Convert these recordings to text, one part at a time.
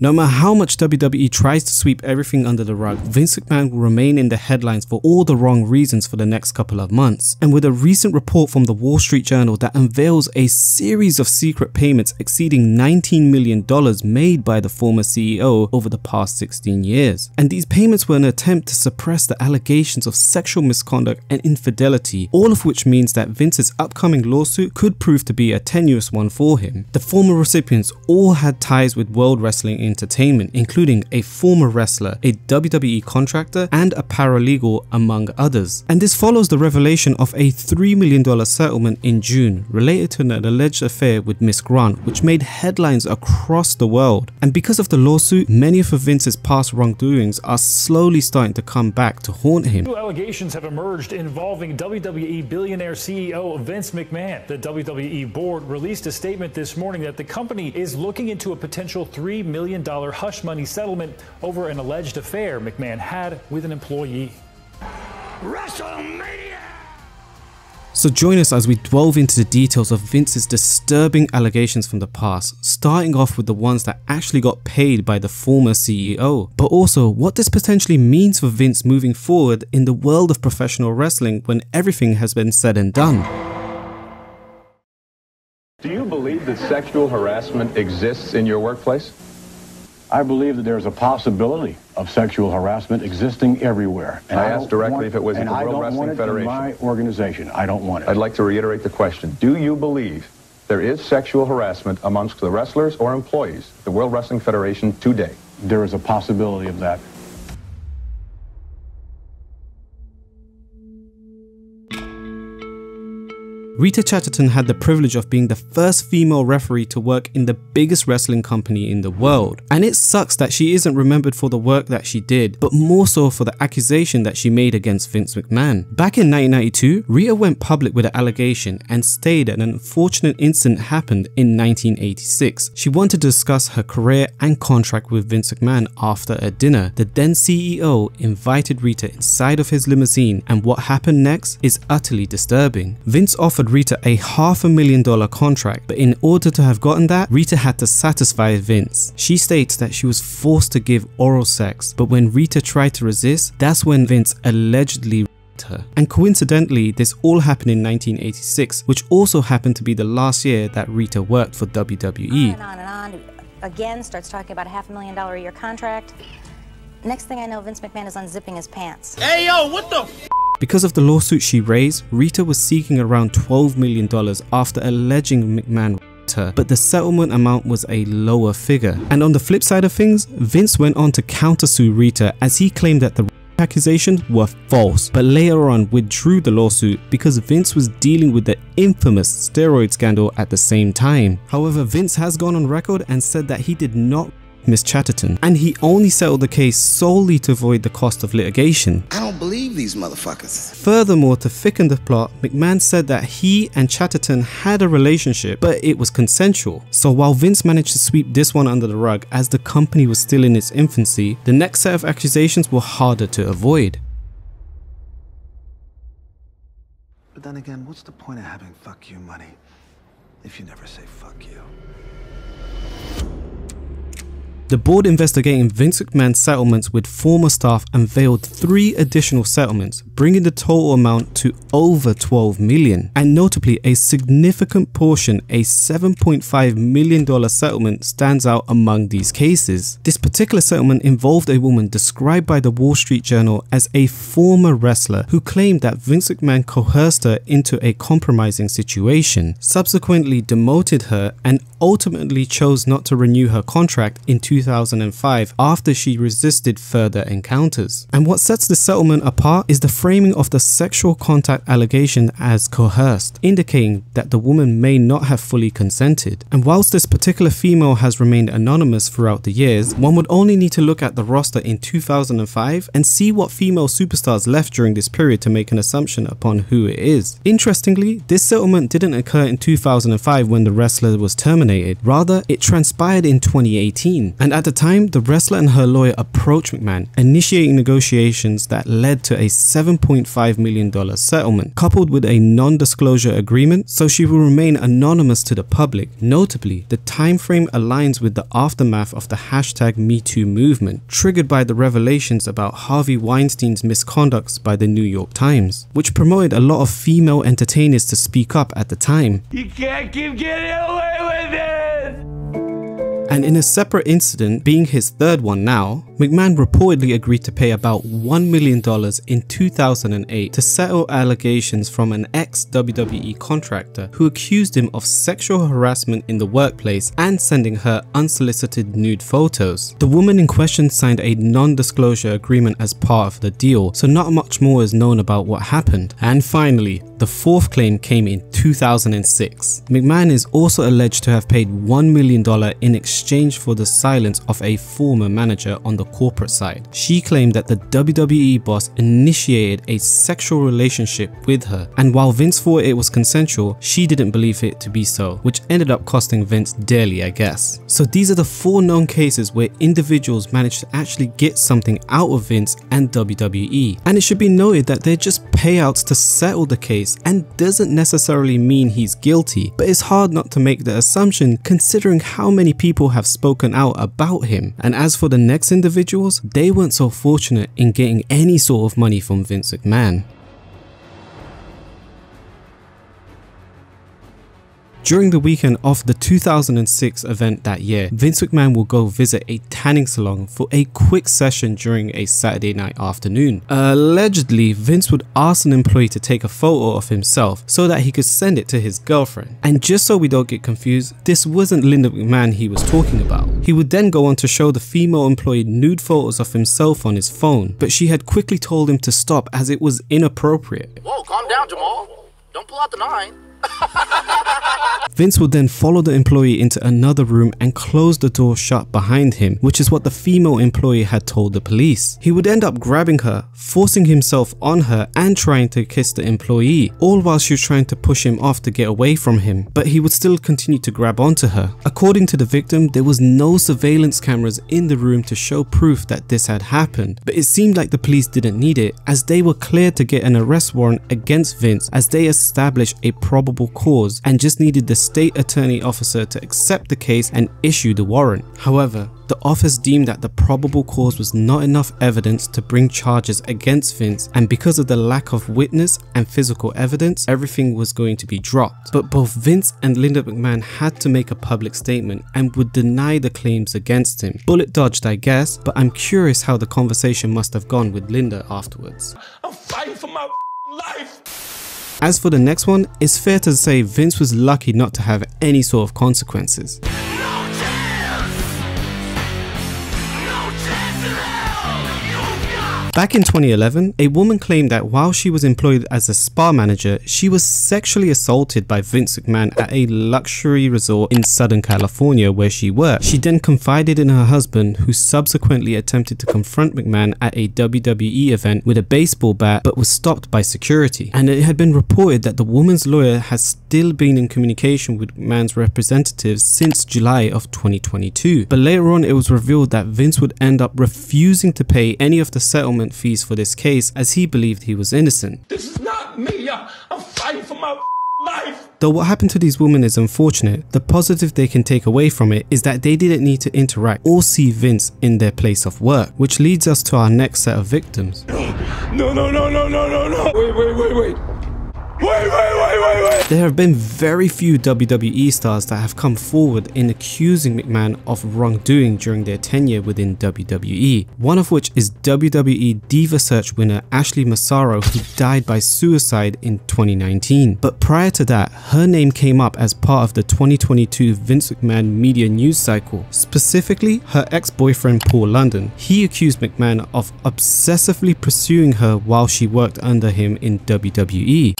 No matter how much WWE tries to sweep everything under the rug, Vince McMahon will remain in the headlines for all the wrong reasons for the next couple of months. And with a recent report from the Wall Street Journal that unveils a series of secret payments exceeding $19 million made by the former CEO over the past 16 years. And these payments were an attempt to suppress the allegations of sexual misconduct and infidelity, all of which means that Vince's upcoming lawsuit could prove to be a tenuous one for him. The former recipients all had ties with World Wrestling Entertainment, including a former wrestler, a WWE contractor, and a paralegal, among others. And this follows the revelation of a $3 million settlement in June related to an alleged affair with Miss Grant, which made headlines across the world. And because of the lawsuit, many of Vince's past wrongdoings are slowly starting to come back to haunt him. New allegations have emerged involving WWE billionaire CEO Vince McMahon. The WWE board released a statement this morning that the company is looking into a potential $3 million hush money settlement over an alleged affair McMahon had with an employee. WrestleMania! So join us as we delve into the details of Vince's disturbing allegations from the past, starting off with the ones that actually got paid by the former CEO, but also what this potentially means for Vince moving forward in the world of professional wrestling when everything has been said and done. Do you believe that sexual harassment exists in your workplace? I believe that there's a possibility of sexual harassment existing everywhere. And I asked directly if it was in the World Wrestling Federation. I don't want it in my organization. I don't want it. I'd like to reiterate the question. Do you believe there is sexual harassment amongst the wrestlers or employees of the World Wrestling Federation today? There is a possibility of that. Rita Chatterton had the privilege of being the first female referee to work in the biggest wrestling company in the world. And it sucks that she isn't remembered for the work that she did, but more so for the accusation that she made against Vince McMahon. Back in 1992, Rita went public with an allegation and stated an unfortunate incident happened in 1986. She wanted to discuss her career and contract with Vince McMahon after a dinner. The then CEO invited Rita inside of his limousine, and what happened next is utterly disturbing. Vince offered Rita a $500,000 contract, but in order to have gotten that, Rita had to satisfy Vince. She states that she was forced to give oral sex, but when Rita tried to resist, that's when Vince allegedly raped her. And coincidentally, this all happened in 1986, which also happened to be the last year that Rita worked for WWE. On and on. Again, starts talking about a $500,000 a year contract. Next thing I know, Vince McMahon is unzipping his pants. Hey yo, what the f? Because of the lawsuit she raised, Rita was seeking around $12 million after alleging McMahon raped her, but the settlement amount was a lower figure. And on the flip side of things, Vince went on to countersue Rita as he claimed that the accusations were false, but later on withdrew the lawsuit because Vince was dealing with the infamous steroid scandal at the same time. However, Vince has gone on record and said that he did not Miss Chatterton, and he only settled the case solely to avoid the cost of litigation. I don't believe these motherfuckers. Furthermore, to thicken the plot, McMahon said that he and Chatterton had a relationship, but it was consensual. So while Vince managed to sweep this one under the rug as the company was still in its infancy, the next set of accusations were harder to avoid. But then again, what's the point of having fuck you money if you never say fuck you? The board investigating Vince McMahon's settlements with former staff unveiled 3 additional settlements, bringing the total amount to over $12 million. And notably, a significant portion, a $7.5 million settlement, stands out among these cases. This particular settlement involved a woman described by the Wall Street Journal as a former wrestler who claimed that Vince McMahon coerced her into a compromising situation, subsequently demoted her, and ultimately chose not to renew her contract in 2005 after she resisted further encounters. And what sets the settlement apart is the framing of the sexual contact allegation as coerced, indicating that the woman may not have fully consented. And whilst this particular female has remained anonymous throughout the years, one would only need to look at the roster in 2005 and see what female superstars left during this period to make an assumption upon who it is. Interestingly, this settlement didn't occur in 2005 when the wrestler was terminated. Rather, it transpired in 2018. And at the time, the wrestler and her lawyer approached McMahon, initiating negotiations that led to a $7.5 million settlement, coupled with a non-disclosure agreement so she will remain anonymous to the public. Notably, the time frame aligns with the aftermath of the #MeToo movement, triggered by the revelations about Harvey Weinstein's misconducts by the New York Times, which promoted a lot of female entertainers to speak up at the time. You can't keep getting away with it! And in a separate incident, being his third one now, McMahon reportedly agreed to pay about $1 million in 2008 to settle allegations from an ex-WWE contractor who accused him of sexual harassment in the workplace and sending her unsolicited nude photos. The woman in question signed a non-disclosure agreement as part of the deal, so not much more is known about what happened. And finally, the fourth claim came in 2006. McMahon is also alleged to have paid $1 million in exchange for the silence of a former manager on the corporate side. She claimed that the WWE boss initiated a sexual relationship with her, and while Vince thought it was consensual, she didn't believe it to be so, which ended up costing Vince dearly, I guess. So these are the 4 known cases where individuals managed to actually get something out of Vince and WWE. And it should be noted that they're just payouts to settle the case and doesn't necessarily mean he's guilty, but it's hard not to make the assumption considering how many people have spoken out about him. And as for the next individuals, they weren't so fortunate in getting any sort of money from Vince McMahon. During the weekend of the 2006 event that year, Vince McMahon will go visit a tanning salon for a quick session during a Saturday night afternoon. Allegedly, Vince would ask an employee to take a photo of himself so that he could send it to his girlfriend. And just so we don't get confused, this wasn't Linda McMahon he was talking about. He would then go on to show the female employee nude photos of himself on his phone, but she had quickly told him to stop as it was inappropriate. Whoa, calm down, Jamal. Don't pull out the 9. Vince would then follow the employee into another room and close the door shut behind him, which is what the female employee had told the police. He would end up grabbing her, forcing himself on her and trying to kiss the employee, all while she was trying to push him off to get away from him, but he would still continue to grab onto her. According to the victim, there was no surveillance cameras in the room to show proof that this had happened, but it seemed like the police didn't need it as they were cleared to get an arrest warrant against Vince as they established a probable cause and just needed the state attorney officer to accept the case and issue the warrant. However, the office deemed that the probable cause was not enough evidence to bring charges against Vince, and because of the lack of witness and physical evidence, everything was going to be dropped. But both Vince and Linda McMahon had to make a public statement and would deny the claims against him. Bullet dodged, I guess, but I'm curious how the conversation must have gone with Linda afterwards. I'm fighting for my life! As for the next one, it's fair to say Vince was lucky not to have any sort of consequences. Back in 2011, a woman claimed that while she was employed as a spa manager, she was sexually assaulted by Vince McMahon at a luxury resort in Southern California where she worked. She then confided in her husband, who subsequently attempted to confront McMahon at a WWE event with a baseball bat but was stopped by security. And it had been reported that the woman's lawyer has still been in communication with McMahon's representatives since July of 2022. But later on, it was revealed that Vince would end up refusing to pay any of the settlement fees for this case as he believed he was innocent. This is not me. I'm fighting for my life. Though what happened to these women is unfortunate, the positive they can take away from it is that they didn't need to interact or see Vince in their place of work, which leads us to our next set of victims. No. Wait. There have been very few WWE stars that have come forward in accusing McMahon of wrongdoing during their tenure within WWE, one of which is WWE Diva Search winner Ashley Massaro, who died by suicide in 2019. But prior to that, her name came up as part of the 2022 Vince McMahon media news cycle, specifically her ex-boyfriend Paul London. He accused McMahon of obsessively pursuing her while she worked under him in WWE.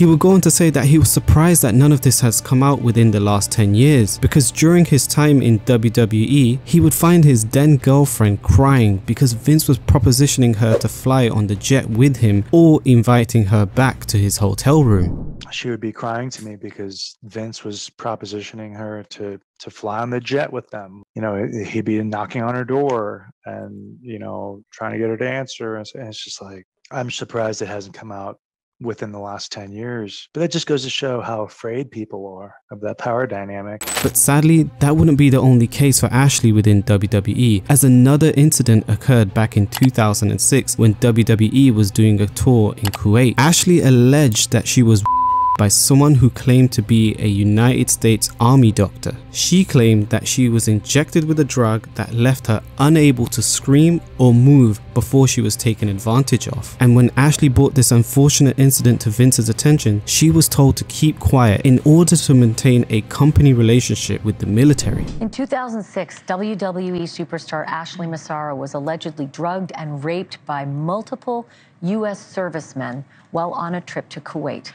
He would go on to say that he was surprised that none of this has come out within the last 10 years, because during his time in WWE, he would find his then girlfriend crying because Vince was propositioning her to fly on the jet with him or inviting her back to his hotel room. She would be crying to me because Vince was propositioning her to fly on the jet with them. You know, he'd be knocking on her door and, you know, trying to get her to answer. And it's just like, I'm surprised it hasn't come out within the last 10 years. But that just goes to show how afraid people are of that power dynamic. But sadly, that wouldn't be the only case for Ashley within WWE, as another incident occurred back in 2006 when WWE was doing a tour in Kuwait. Ashley alleged that she was by someone who claimed to be a United States Army doctor. She claimed that she was injected with a drug that left her unable to scream or move before she was taken advantage of. And when Ashley brought this unfortunate incident to Vince's attention, she was told to keep quiet in order to maintain a company relationship with the military. In 2006, WWE superstar Ashley Massaro was allegedly drugged and raped by multiple U.S. servicemen while on a trip to Kuwait.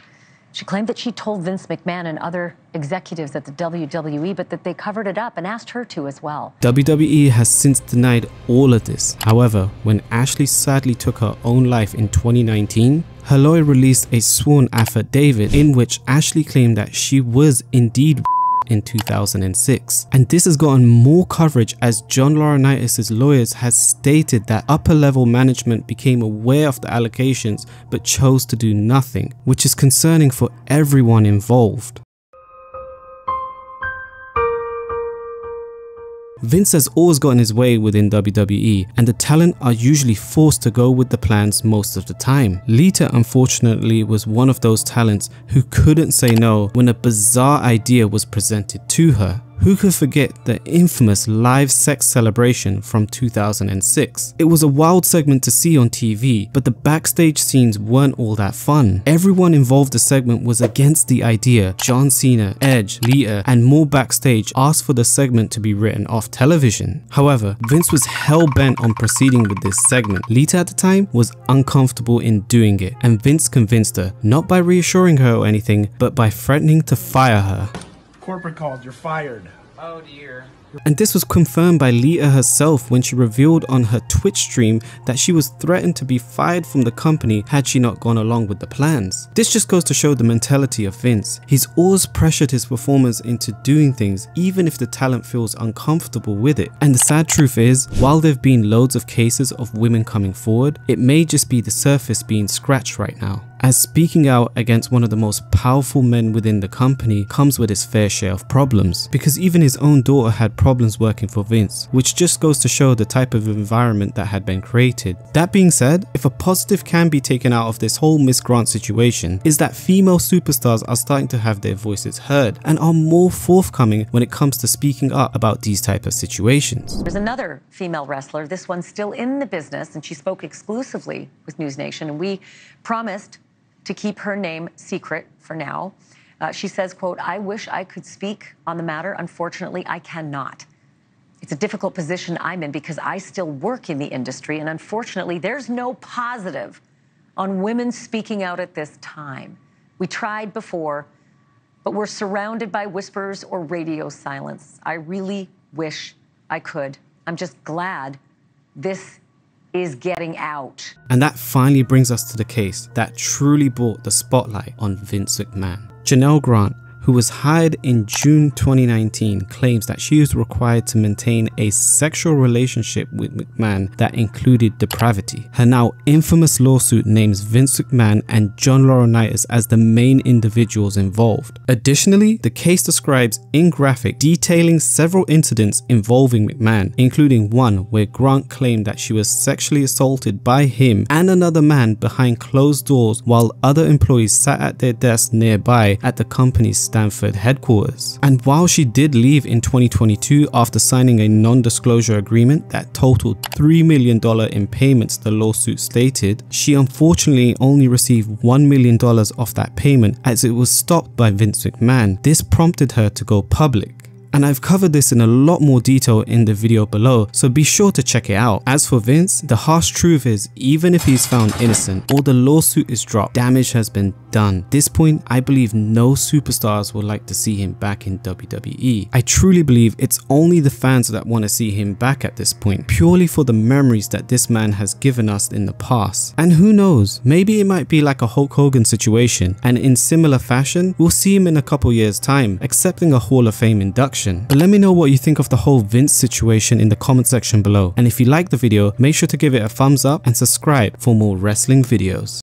She claimed that she told Vince McMahon and other executives at the WWE, but that they covered it up and asked her to as well. WWE has since denied all of this. However, when Ashley sadly took her own life in 2019, her lawyer released a sworn affidavit in which Ashley claimed that she was indeed in 2006, and this has gotten more coverage as John Laurinaitis' lawyers has stated that upper level management became aware of the allegations but chose to do nothing, which is concerning for everyone involved. Vince has always gotten his way within WWE, and the talent are usually forced to go with the plans most of the time. Lita unfortunately was one of those talents who couldn't say no when a bizarre idea was presented to her. Who could forget the infamous live sex celebration from 2006? It was a wild segment to see on TV, but the backstage scenes weren't all that fun. Everyone involved in the segment was against the idea. John Cena, Edge, Lita, and more backstage asked for the segment to be written off television. However, Vince was hell-bent on proceeding with this segment. Lita at the time was uncomfortable in doing it, and Vince convinced her, not by reassuring her or anything, but by threatening to fire her. Corporate called, you're fired. Oh dear. And this was confirmed by Lita herself when she revealed on her Twitch stream that she was threatened to be fired from the company had she not gone along with the plans. This just goes to show the mentality of Vince. He's always pressured his performers into doing things even if the talent feels uncomfortable with it. And the sad truth is, while there have been loads of cases of women coming forward, it may just be the surface being scratched right now, as speaking out against one of the most powerful men within the company comes with its fair share of problems, because even his own daughter had problems working for Vince, which just goes to show the type of environment that had been created. That being said, if a positive can be taken out of this whole Miss Grant situation, is that female superstars are starting to have their voices heard and are more forthcoming when it comes to speaking up about these type of situations. There's another female wrestler, this one's still in the business, and she spoke exclusively with News Nation, and we promised to keep her name secret for now. She says, quote, "I wish I could speak on the matter. Unfortunately, I cannot. It's a difficult position I'm in because I still work in the industry, and unfortunately, there's no positive on women speaking out at this time. We tried before, but we're surrounded by whispers or radio silence. I really wish I could. I'm just glad this is getting out." And that finally brings us to the case that truly brought the spotlight on Vince McMahon. Janelle Grant, who was hired in June 2019, claims that she was required to maintain a sexual relationship with McMahon that included depravity. Her now infamous lawsuit names Vince McMahon and John Laurinaitis as the main individuals involved. Additionally, the case describes in graphic detailing several incidents involving McMahon, including one where Grant claimed that she was sexually assaulted by him and another man behind closed doors while other employees sat at their desks nearby at the company's Stanford headquarters. And while she did leave in 2022 after signing a non-disclosure agreement that totaled $3 million in payments, the lawsuit stated, she unfortunately only received $1 million off that payment as it was stopped by Vince McMahon. This prompted her to go public. and I've covered this in a lot more detail in the video below, so be sure to check it out. As for Vince, the harsh truth is, even if he's found innocent or the lawsuit is dropped, damage has been done. At this point, I believe no superstars would like to see him back in WWE. I truly believe it's only the fans that want to see him back at this point, purely for the memories that this man has given us in the past. And who knows, maybe it might be like a Hulk Hogan situation, and in similar fashion, we'll see him in a couple years time, accepting a Hall of Fame induction. But let me know what you think of the whole Vince situation in the comment section below. And if you like the video, make sure to give it a thumbs up and subscribe for more wrestling videos.